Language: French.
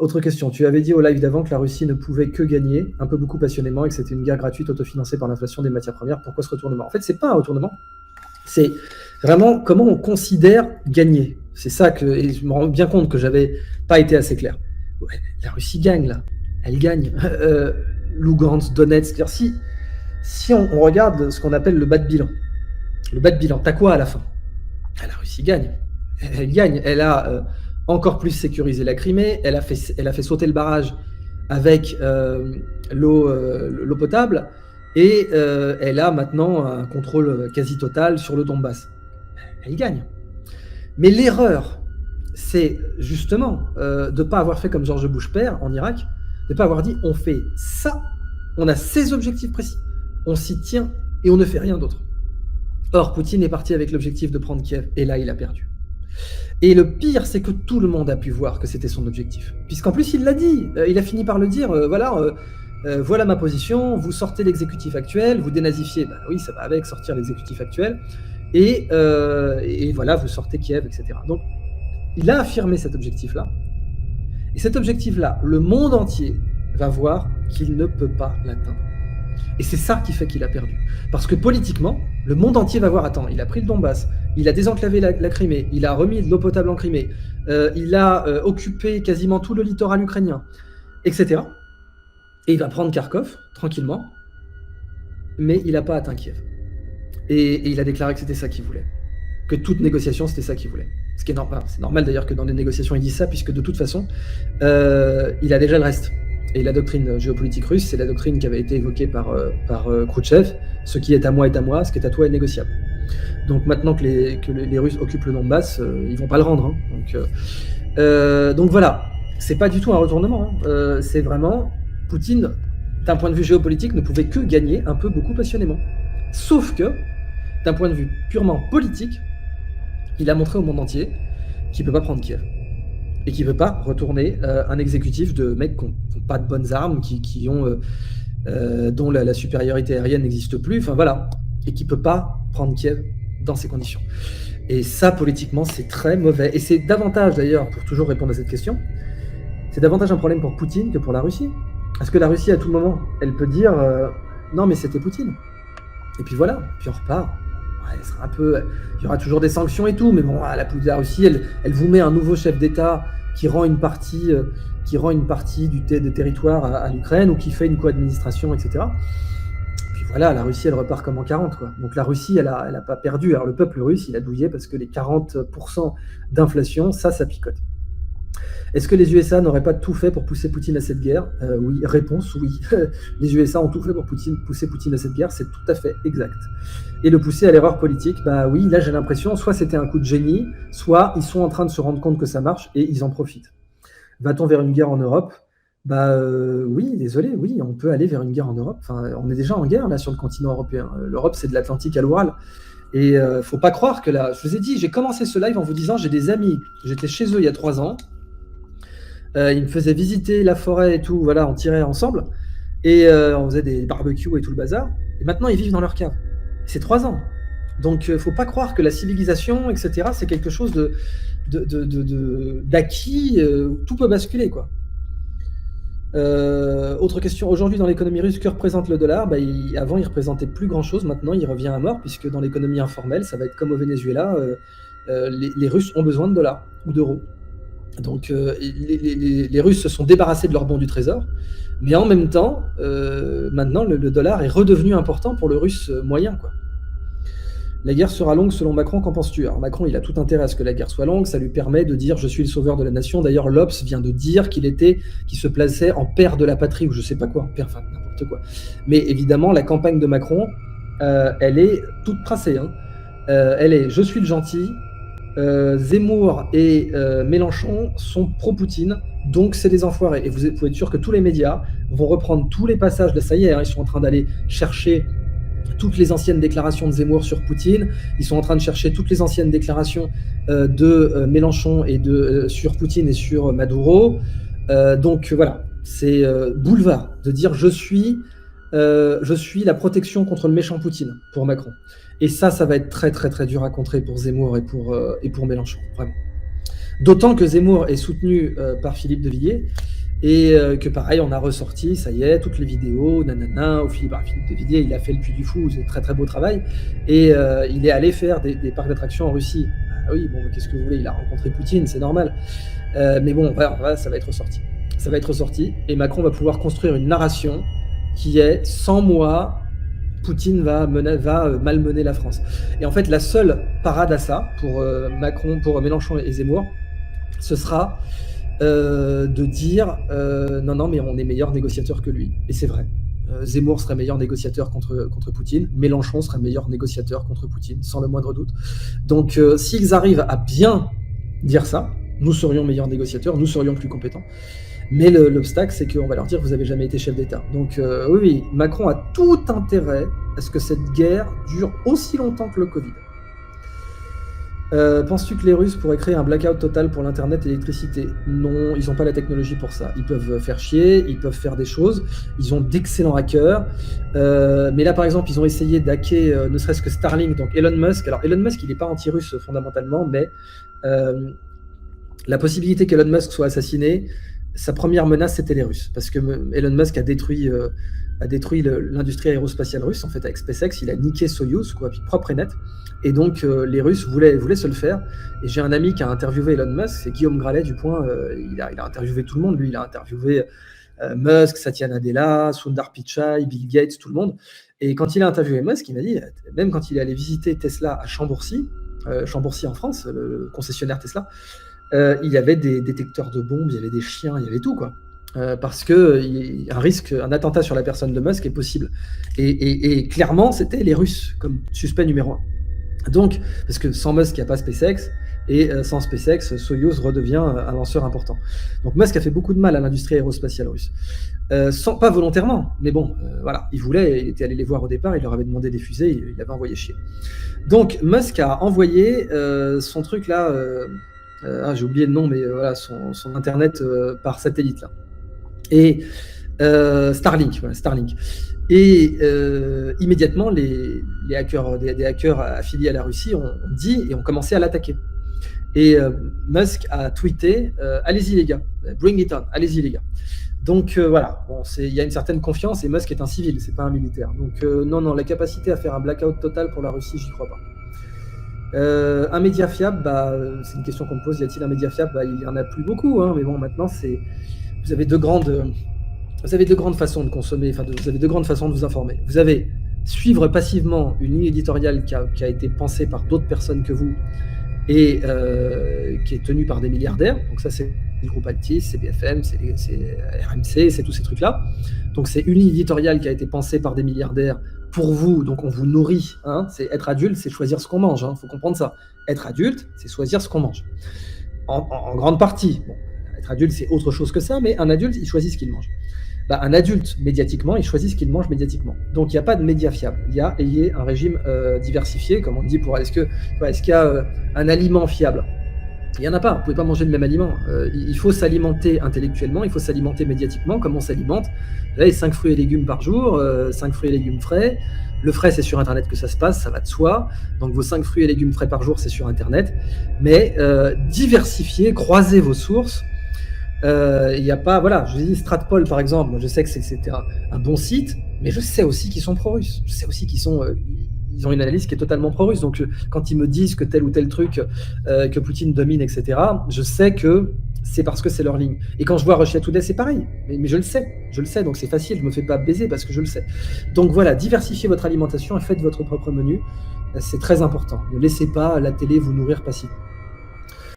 Autre question. Tu avais dit au live d'avant que la Russie ne pouvait que gagner, un peu beaucoup passionnément, et que c'était une guerre gratuite autofinancée par l'inflation des matières premières. Pourquoi ce retournement? En fait, c'est pas un retournement. C'est vraiment comment on considère gagner. C'est ça que, et je me rends bien compte que j'avais pas été assez clair. Ouais, la Russie gagne là. Elle gagne. Lugansk, Donetsk. Si on regarde ce qu'on appelle le bas de bilan, t'as quoi à la fin? La Russie gagne. Elle gagne. Elle a encore plus sécurisé la Crimée. Elle a fait sauter le barrage avec l'eau potable. Et elle a maintenant un contrôle quasi total sur le Donbass. Elle gagne. Mais l'erreur, c'est justement de ne pas avoir fait comme George Bush père en Irak, de ne pas avoir dit on fait ça, on a ces objectifs précis, on s'y tient et on ne fait rien d'autre. Or, Poutine est parti avec l'objectif de prendre Kiev, et là, il a perdu. Et le pire, c'est que tout le monde a pu voir que c'était son objectif. Puisqu'en plus, il l'a dit, il a fini par le dire, voilà ma position, vous sortez l'exécutif actuel, vous dénazifiez, bah oui, ça va avec sortir l'exécutif actuel, et voilà, vous sortez Kiev, etc. Donc, il a affirmé cet objectif-là. Et cet objectif-là, le monde entier va voir qu'il ne peut pas l'atteindre. Et c'est ça qui fait qu'il a perdu. Parce que politiquement, le monde entier va voir, attends, il a pris le Donbass, il a désenclavé la Crimée, il a remis de l'eau potable en Crimée, il a occupé quasiment tout le littoral ukrainien, etc. Et il va prendre Kharkov, tranquillement, mais il n'a pas atteint Kiev. Et il a déclaré que c'était ça qu'il voulait. Que toute négociation, c'était ça qu'il voulait. Ce qui est normal. C'est normal d'ailleurs que dans les négociations, il dise ça, puisque de toute façon, il a déjà le reste. Et la doctrine géopolitique russe, c'est la doctrine qui avait été évoquée par Khrouchtchev. Ce qui est à moi, ce qui est à toi est négociable. Donc maintenant que les Russes occupent le Donbass, ils vont pas le rendre. Hein. Donc voilà, c'est pas du tout un retournement. Hein. C'est vraiment, Poutine, d'un point de vue géopolitique, ne pouvait que gagner un peu, beaucoup passionnément. Sauf que, d'un point de vue purement politique, il a montré au monde entier qu'il ne peut pas prendre Kiev. Et qu'il ne peut pas retourner un exécutif de mecs qui n'ont pas de bonnes armes, dont la supériorité aérienne n'existe plus, enfin voilà, et qui ne peut pas prendre Kiev dans ces conditions. Et ça, politiquement, c'est très mauvais. Et c'est davantage, d'ailleurs, pour toujours répondre à cette question, c'est davantage un problème pour Poutine que pour la Russie. Parce que la Russie, à tout moment, elle peut dire non, mais c'était Poutine. Et puis voilà, puis on repart. Il y aura toujours des sanctions et tout, mais bon, la Russie, elle vous met un nouveau chef d'État qui rend une partie des territoires à l'Ukraine ou qui fait une co-administration, etc. Puis voilà, la Russie, elle repart comme en 40, quoi. Donc la Russie, elle a pas perdu. Alors le peuple russe, il a douillé parce que les 40% d'inflation, ça picote. Est-ce que les USA n'auraient pas tout fait pour pousser Poutine à cette guerre? Oui, réponse, oui. Les USA ont tout fait pour pousser Poutine à cette guerre, c'est tout à fait exact. Et le pousser à l'erreur politique, bah oui, là j'ai l'impression, soit c'était un coup de génie, soit ils sont en train de se rendre compte que ça marche et ils en profitent. Va-t-on vers une guerre en Europe? Oui, désolé, oui, on peut aller vers une guerre en Europe. Enfin, on est déjà en guerre là sur le continent européen. L'Europe, c'est de l'Atlantique à l'Oural. Et faut pas croire que là, je vous ai dit, j'ai commencé ce live en vous disant, j'ai des amis, j'étais chez eux il y a 3 ans. Ils me faisaient visiter la forêt et tout, voilà, on tirait ensemble, et on faisait des barbecues et tout le bazar, et maintenant ils vivent dans leur cave. C'est 3 ans. Donc faut pas croire que la civilisation, etc., c'est quelque chose d'acquis, tout peut basculer, quoi. Autre question, aujourd'hui dans l'économie russe, que représente le dollar? Avant il représentait plus grand chose, maintenant il revient à mort, puisque dans l'économie informelle, ça va être comme au Venezuela, les Russes ont besoin de dollars ou d'euros. Donc les Russes se sont débarrassés de leurs bons du trésor, mais en même temps, maintenant le dollar est redevenu important pour le Russe moyen, quoi. La guerre sera longue selon Macron, qu'en penses-tu? Alors Macron, il a tout intérêt à ce que la guerre soit longue, ça lui permet de dire « je suis le sauveur de la nation ». D'ailleurs, l'Obs vient de dire qu'il se plaçait en père de la patrie, ou je sais pas quoi, enfin n'importe quoi. Mais évidemment, la campagne de Macron, elle est toute tracée. Hein. Elle est « je suis le gentil », Zemmour et Mélenchon sont pro-Poutine, donc c'est des enfoirés. Et vous pouvez être sûr que tous les médias vont reprendre tous les passages de ça y est, hein, ils sont en train d'aller chercher toutes les anciennes déclarations de Zemmour sur Poutine, ils sont en train de chercher toutes les anciennes déclarations de Mélenchon et sur Poutine et sur Maduro. Donc voilà, c'est boulevard de dire je suis la protection contre le méchant Poutine pour Macron. Et ça va être très très très dur à contrer pour Zemmour et pour Mélenchon, vraiment. D'autant que Zemmour est soutenu par Philippe de Villiers, et que pareil, on a ressorti, ça y est, toutes les vidéos, nanana, Philippe de Villiers, il a fait le Puy du Fou, c'est très très beau travail, et il est allé faire des parcs d'attractions en Russie. Ah oui, bon, qu'est-ce que vous voulez, il a rencontré Poutine, c'est normal. Mais bon, voilà, ça va être ressorti. Ça va être ressorti, et Macron va pouvoir construire une narration qui est, sans moi, Poutine va malmener la France. Et en fait, la seule parade à ça, pour Macron, pour Mélenchon et Zemmour, ce sera de dire non, mais on est meilleur négociateur que lui. Et c'est vrai. Zemmour serait meilleur négociateur contre Poutine. Mélenchon serait meilleur négociateur contre Poutine, sans le moindre doute. Donc, s'ils arrivent à bien dire ça, nous serions meilleurs négociateurs, nous serions plus compétents. Mais l'obstacle, c'est qu'on va leur dire vous n'avez jamais été chef d'État. Donc oui, Macron a tout intérêt à ce que cette guerre dure aussi longtemps que le Covid. Penses-tu que les Russes pourraient créer un blackout total pour l'Internet et l'électricité? Non, ils n'ont pas la technologie pour ça. Ils peuvent faire chier, ils peuvent faire des choses. Ils ont d'excellents hackers. Mais là, par exemple, ils ont essayé d'hacker ne serait-ce que Starlink, donc Elon Musk. Alors, Elon Musk, il n'est pas anti-russe fondamentalement, mais la possibilité qu'Elon Musk soit assassiné, sa première menace, c'était les Russes. Parce que Elon Musk a détruit l'industrie aérospatiale russe, en fait, avec SpaceX. Il a niqué Soyuz, quoi, propre et net. Et donc, les Russes voulaient se le faire. Et j'ai un ami qui a interviewé Elon Musk, c'est Guillaume Gralet, du Point. Il a interviewé tout le monde, lui. Il a interviewé Musk, Satya Nadella, Sundar Pichai, Bill Gates, tout le monde. Et quand il a interviewé Musk, il m'a dit, même quand il est allé visiter Tesla à Chambourcy en France, le concessionnaire Tesla, il y avait des détecteurs de bombes, il y avait des chiens, il y avait tout, quoi. Parce que un attentat sur la personne de Musk est possible. Et clairement, c'était les Russes comme suspect numéro 1. Donc, parce que sans Musk, il n'y a pas SpaceX, et sans SpaceX, Soyuz redevient un lanceur important. Donc Musk a fait beaucoup de mal à l'industrie aérospatiale russe. Pas volontairement, mais bon, voilà, il était allé les voir au départ, il leur avait demandé des fusées, il avait envoyé chier. Donc Musk a envoyé son truc là, j'ai oublié le nom, mais voilà, son internet par satellite là. Et Starlink. Et immédiatement, des hackers affiliés à la Russie ont dit et ont commencé à l'attaquer. Et Musk a tweeté allez-y les gars, bring it on, allez-y les gars. Donc voilà, il y a une certaine confiance et Musk est un civil, c'est pas un militaire. Donc non, la capacité à faire un blackout total pour la Russie, j'y crois pas. Un média fiable, c'est une question qu'on me pose, y a-t-il un média fiable? Il n'y en a plus beaucoup, hein, mais bon, maintenant, vous avez deux grandes façons de consommer, vous avez deux grandes façons de vous informer. Vous avez suivre passivement une ligne éditoriale qui a été pensée par d'autres personnes que vous et qui est tenue par des milliardaires. Donc ça, c'est le groupe Altis, c'est BFM, c'est RMC, c'est tous ces trucs-là. Donc c'est une ligne éditoriale qui a été pensée par des milliardaires pour vous, donc on vous nourrit. Hein, c'est être adulte, c'est choisir ce qu'on mange. Faut comprendre ça. Être adulte, c'est choisir ce qu'on mange. En grande partie. Bon, être adulte, c'est autre chose que ça, mais un adulte, il choisit ce qu'il mange. Un adulte, médiatiquement, il choisit ce qu'il mange médiatiquement. Donc, il n'y a pas de médias fiables. Ayez un régime diversifié, comme on dit, est-ce qu'il y a un aliment fiable? Il n'y en a pas. Vous ne pouvez pas manger le même aliment. Il faut s'alimenter intellectuellement, il faut s'alimenter médiatiquement. Comment on s'alimente? Vous avez 5 fruits et légumes par jour, 5 fruits et légumes frais. Le frais, c'est sur Internet que ça se passe, ça va de soi. Donc, vos 5 fruits et légumes frais par jour, c'est sur Internet. Mais diversifiez, croisez vos sources. Il n'y a pas, voilà, je vous dis Stratpol par exemple, je sais que c'était un bon site, mais je sais aussi qu'ils sont pro-russes. Je sais aussi qu'ils ils ont une analyse qui est totalement pro-russe. Donc quand ils me disent que tel ou tel truc, que Poutine domine, etc., je sais que c'est parce que c'est leur ligne. Et quand je vois Russia Today, c'est pareil. Mais je le sais, donc c'est facile, je me fais pas baiser parce que je le sais. Donc voilà, diversifiez votre alimentation et faites votre propre menu. C'est très important. Ne laissez pas la télé vous nourrir passivement.